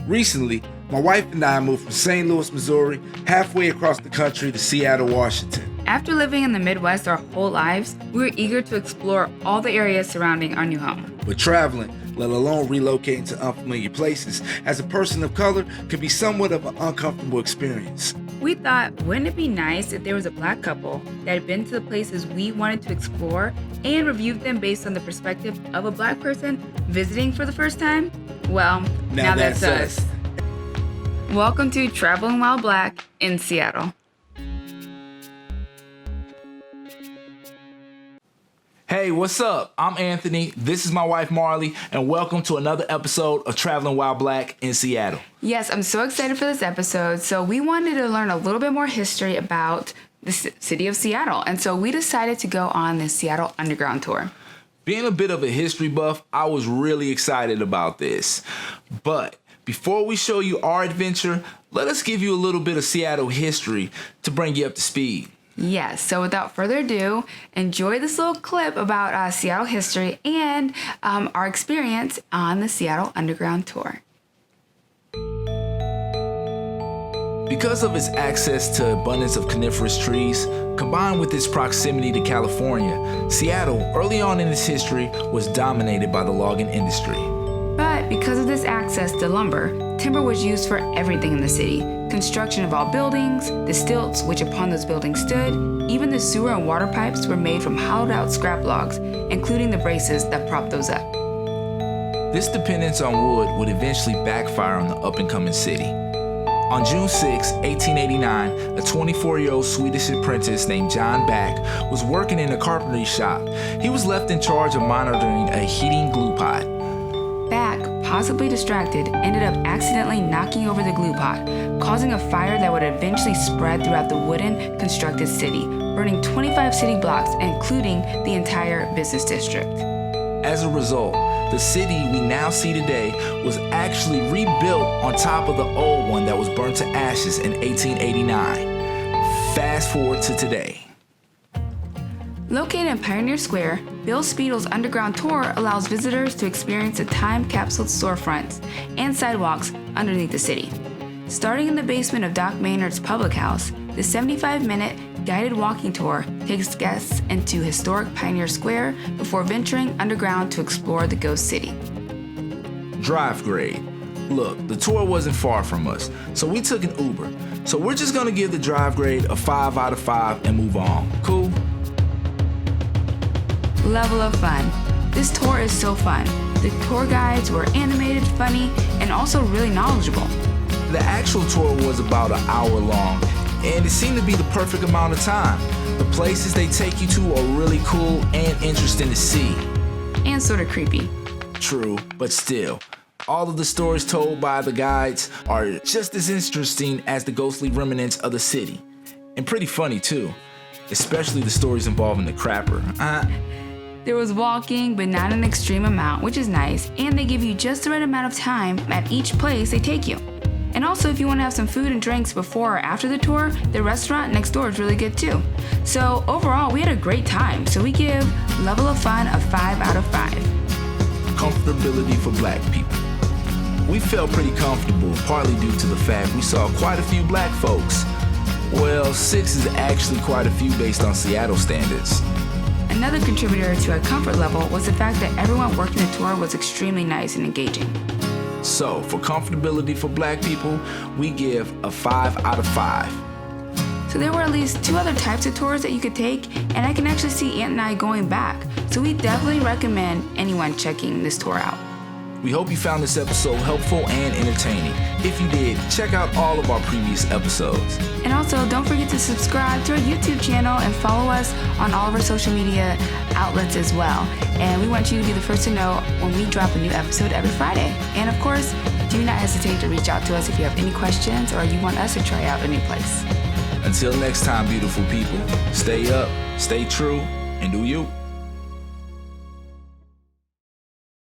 Recently, my wife and I moved from St. Louis, Missouri, halfway across the country to Seattle, Washington. After living in the Midwest our whole lives, we were eager to explore all the areas surrounding our new home. But traveling, let alone relocating to unfamiliar places, as a person of color, can be somewhat of an uncomfortable experience. We thought, wouldn't it be nice if there was a Black couple that had been to the places we wanted to explore and reviewed them based on the perspective of a Black person visiting for the first time? Well, now that's us. Welcome to Traveling While Black in Seattle. Hey, what's up? I'm Anthony. This is my wife, Marlie, and welcome to another episode of Traveling While Black in Seattle. Yes, I'm so excited for this episode. So we wanted to learn a little bit more history about the city of Seattle. And so we decided to go on the Seattle Underground Tour. Being a bit of a history buff, I was really excited about this. But before we show you our adventure, let us give you a little bit of Seattle history to bring you up to speed. Yes, so without further ado, enjoy this little clip about Seattle history and our experience on the Seattle Underground Tour. Because of its access to abundance of coniferous trees, combined with its proximity to California, Seattle, early on in its history, was dominated by the logging industry. But because of this access to lumber, timber was used for everything in the city. Construction of all buildings, the stilts which upon those buildings stood, even the sewer and water pipes were made from hollowed out scrap logs, including the braces that propped those up. This dependence on wood would eventually backfire on the up-and-coming city. On June 6, 1889, a 24-year-old Swedish apprentice named John Back was working in a carpentry shop. He was left in charge of monitoring a heating glue pot. Back, possibly distracted, ended up accidentally knocking over the glue pot, causing a fire that would eventually spread throughout the wooden constructed city, burning 25 city blocks, including the entire business district. As a result, the city we now see today was actually rebuilt on top of the old one that was burnt to ashes in 1889. Fast forward to today. Located in Pioneer Square, Bill Speedle's Underground Tour allows visitors to experience the time-capsule storefronts and sidewalks underneath the city. Starting in the basement of Doc Maynard's public house, the 75-minute guided walking tour takes guests into historic Pioneer Square before venturing underground to explore the ghost city. Drive grade. Look, the tour wasn't far from us, so we took an Uber. So we're just gonna give the drive grade a 5 out of 5 and move on. Cool? Level of fun. This tour is so fun. The tour guides were animated, funny, and also really knowledgeable. The actual tour was about an hour long, and it seemed to be the perfect amount of time. The places they take you to are really cool and interesting to see. And sort of creepy. True, but still, all of the stories told by the guides are just as interesting as the ghostly remnants of the city. And pretty funny too, especially the stories involving the crapper. There was walking, but not an extreme amount, which is nice, and they give you just the right amount of time at each place they take you. And also, if you want to have some food and drinks before or after the tour, the restaurant next door is really good too. So overall, we had a great time, so we give level of fun a 5 out of 5. Comfortability for Black people. We felt pretty comfortable, partly due to the fact we saw quite a few Black folks. Well, 6 is actually quite a few based on Seattle standards. Another contributor to our comfort level was the fact that everyone working the tour was extremely nice and engaging. So, for comfortability for Black people, we give a 5 out of 5. So there were at least 2 other types of tours that you could take, and I can actually see Aunt and I going back. So we definitely recommend anyone checking this tour out. We hope you found this episode helpful and entertaining. If you did, check out all of our previous episodes. And also, don't forget to subscribe to our YouTube channel and follow us on all of our social media outlets as well. And we want you to be the first to know when we drop a new episode every Friday. And of course, do not hesitate to reach out to us if you have any questions or you want us to try out a new place. Until next time, beautiful people, stay up, stay true, and do you.